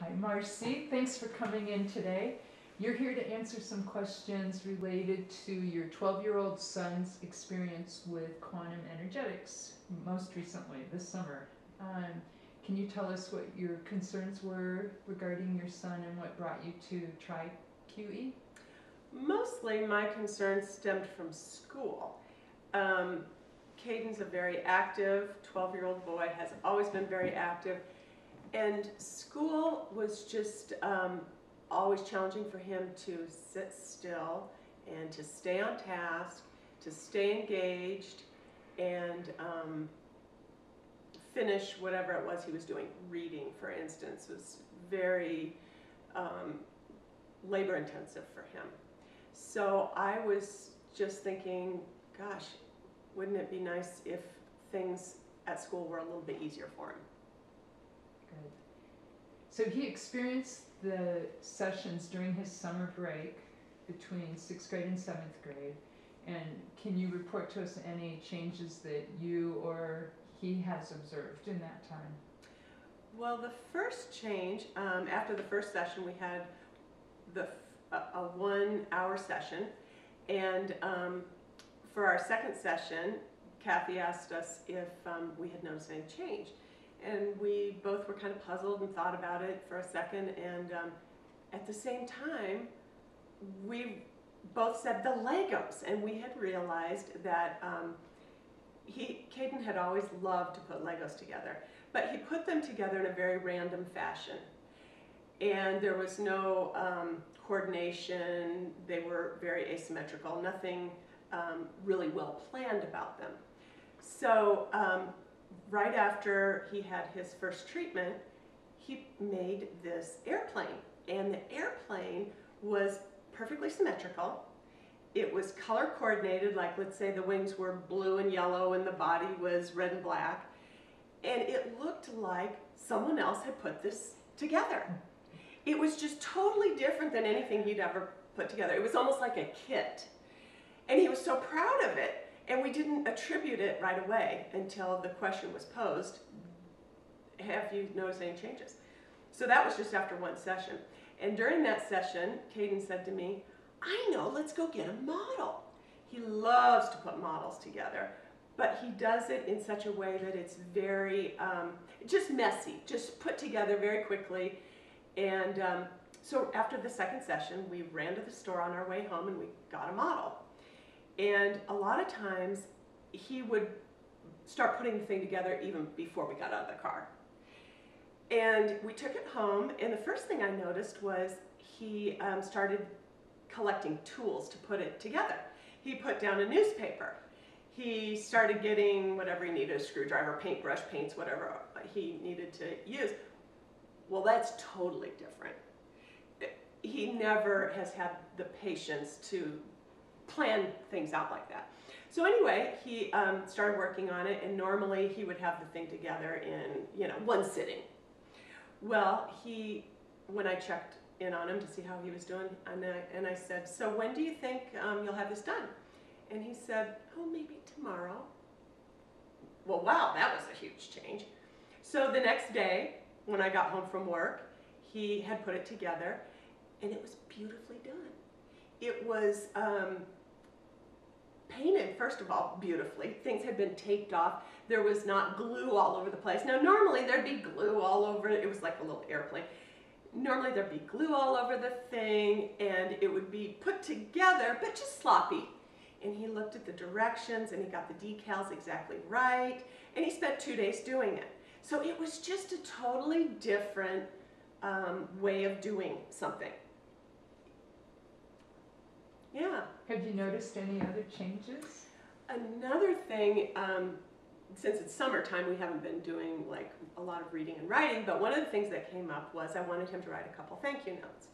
Hi, Marcy. Thanks for coming in today. You're here to answer some questions related to your 12-year-old son's experience with quantum energetics, most recently, this summer. Can you tell us what your concerns were regarding your son and what brought you to try QE? Mostly my concerns stemmed from school. Caden's a very active 12-year-old boy, has always been very active, and school was just always challenging for him to sit still and to stay on task, to stay engaged, and finish whatever it was he was doing. Reading, for instance, was very labor intensive for him. So I was just thinking, gosh, wouldn't it be nice if things at school were a little bit easier for him? Good. So he experienced the sessions during his summer break between 6th grade and 7th grade. And can you report to us any changes that you or he has observed in that time? Well, the first change, after the first session, we had a 1-hour session. And for our second session, Kathy asked us if we had noticed any change. And we both were kind of puzzled and thought about it for a second. And at the same time, we both said the Legos. And we had realized that Caden had always loved to put Legos together. But he put them together in a very random fashion. And there was no coordination. They were very asymmetrical. Nothing really well planned about them. So right after he had his first treatment, he made this airplane. And the airplane was perfectly symmetrical. It was color coordinated, like let's say the wings were blue and yellow and the body was red and black. And it looked like someone else had put this together. It was just totally different than anything he'd ever put together. It was almost like a kit. And he was so proud of it. And we didn't attribute it right away until the question was posed, have you noticed any changes? So that was just after one session. And during that session, Caden said to me, I know, let's go get a model. He loves to put models together, but he does it in such a way that it's very, just messy, just put together very quickly. And so after the second session, we ran to the store on our way home and we got a model. And a lot of times, he would start putting the thing together even before we got out of the car. And we took it home, and the first thing I noticed was he started collecting tools to put it together. He put down a newspaper. He started getting whatever he needed, a screwdriver, paintbrush, paints, whatever he needed to use. Well, that's totally different. He never has had the patience to plan things out like that. So anyway, he started working on it, and normally he would have the thing together in one sitting. Well, when I checked in on him to see how he was doing, and I said, so when do you think you'll have this done? And he said, oh, maybe tomorrow. Well, wow, that was a huge change. So the next day, when I got home from work, he had put it together, and it was beautifully done. It was painted, first of all, beautifully. Things had been taped off. There was not glue all over the place. Now, normally there'd be glue all over it. It was like a little airplane. Normally there'd be glue all over the thing, and it would be put together, but just sloppy. And he looked at the directions, and he got the decals exactly right, and he spent 2 days doing it. So it was just a totally different way of doing something. Yeah. Have you noticed any other changes? Another thing, since it's summertime, we haven't been doing like a lot of reading and writing, but one of the things that came up was I wanted him to write a couple thank you notes.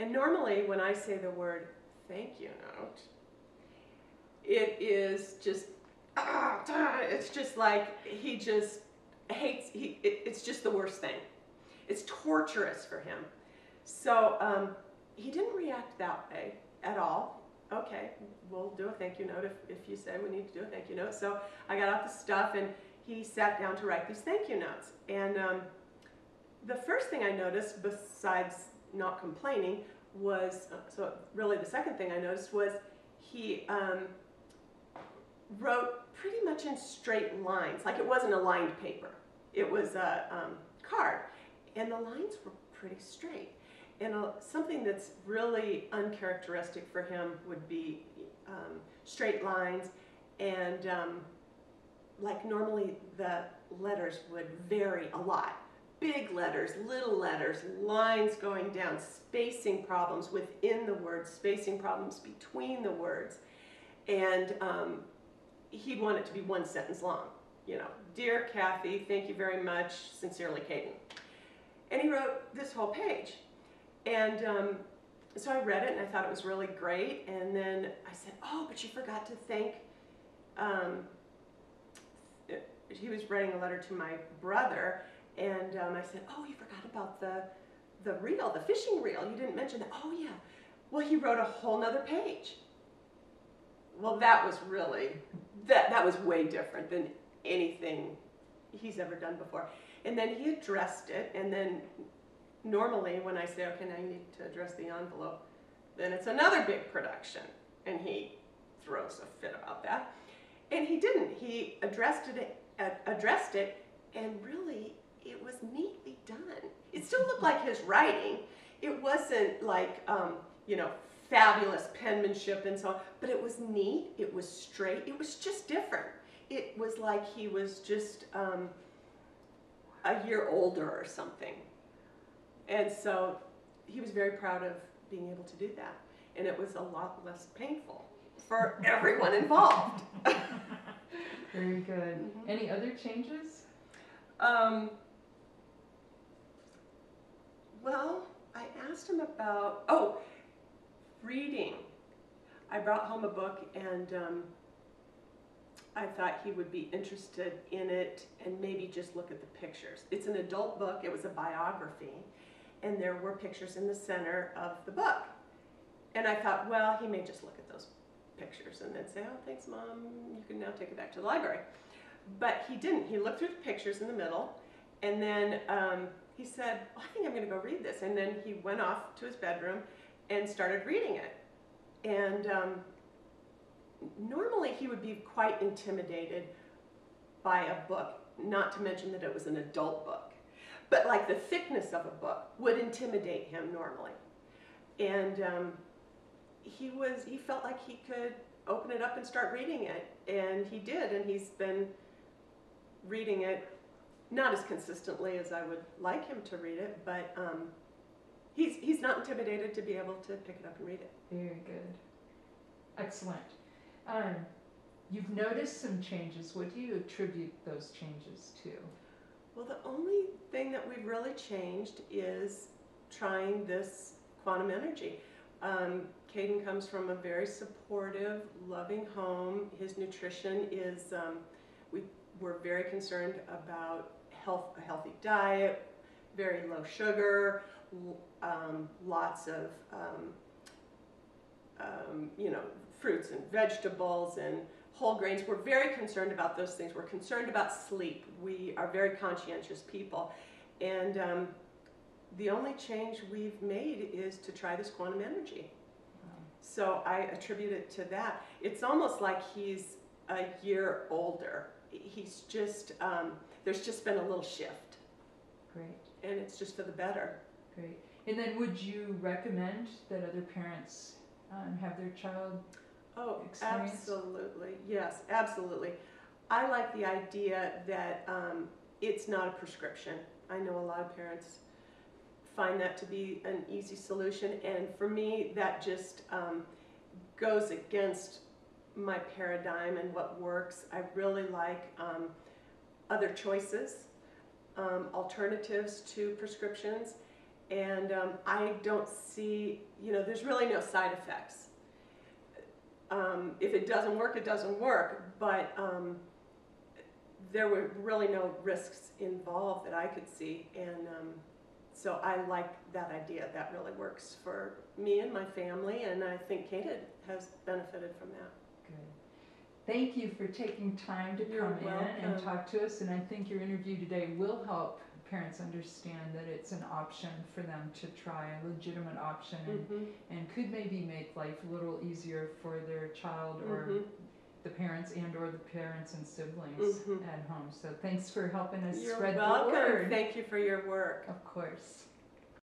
And normally when I say the word thank you note, it is just, it's just like he just hates, it's just the worst thing. It's torturous for him. So he didn't react that way at all. Okay, we'll do a thank you note if you say we need to do a thank you note. So I got out the stuff, and he sat down to write these thank you notes. And the first thing I noticed, besides not complaining, was, so really the second thing I noticed was he wrote pretty much in straight lines, like it wasn't a lined paper. It was a card, and the lines were pretty straight. And something that's really uncharacteristic for him would be straight lines, and like normally the letters would vary a lot. Big letters, little letters, lines going down, spacing problems within the words, spacing problems between the words. And he'd want it to be one sentence long. You know, dear Kathy, thank you very much, sincerely, Caden. And he wrote this whole page. And so I read it and I thought it was really great. And then I said, oh, but you forgot to thank, he was writing a letter to my brother. And I said, oh, you forgot about the reel, the fishing reel. You didn't mention that. Oh, yeah. Well, he wrote a whole nother page. Well, that was really, that was way different than anything he's ever done before. And then he addressed it, and then normally when I say, okay, now you need to address the envelope, then it's another big production, and he throws a fit about that. And he didn't. He addressed it, and really, it was neatly done. It still looked like his writing. It wasn't like, you know, fabulous penmanship and so on, but it was neat, it was straight, it was just different. It was like he was just a year older or something. And so he was very proud of being able to do that. And it was a lot less painful for everyone involved. Very good. Mm-hmm. Any other changes? Well, I asked him about, reading. I brought home a book, and I thought he would be interested in it and maybe just look at the pictures. It's an adult book. It was a biography, and there were pictures in the center of the book. And I thought, well, he may just look at those pictures and then say, oh, thanks, Mom, you can now take it back to the library. But he didn't. He looked through the pictures in the middle, and then he said, well, I think I'm going to go read this. And then he went off to his bedroom and started reading it. And normally he would be quite intimidated by a book, not to mention that it was an adult book. But like the thickness of a book would intimidate him normally. And he felt like he could open it up and start reading it. And he did, and he's been reading it, not as consistently as I would like him to read it, but he's not intimidated to be able to pick it up and read it. Very good. Excellent. You've noticed some changes. What do you attribute those changes to? Well, the only thing that we've really changed is trying this quantum energy. Caden comes from a very supportive, loving home. His nutrition is, we're very concerned about a healthy diet, very low sugar, lots of you know, fruits and vegetables and whole grains. We're very concerned about those things. We're concerned about sleep. We are very conscientious people. And the only change we've made is to try this quantum energy. Wow. So I attribute it to that. It's almost like he's a year older. He's just, there's just been a little shift. Great. And it's just for the better. Great. And then would you recommend that other parents have their child experience? Absolutely. Yes, absolutely. I like the idea that it's not a prescription. I know a lot of parents find that to be an easy solution, and for me that just goes against my paradigm and what works. I really like other choices, alternatives to prescriptions, and I don't see, you know, there's really no side effects. If it doesn't work, it doesn't work, but there were really no risks involved that I could see, and so I like that idea. That really works for me and my family, and I think Kate has benefited from that. Good. Thank you for taking time to come in and talk to us, and I think your interview today will help parents understand that it's an option for them to try, a legitimate option, and could maybe make life a little easier for their child or the parents and siblings at home. So thanks for helping us You're spread welcome. the word. Thank you for your work. Of course.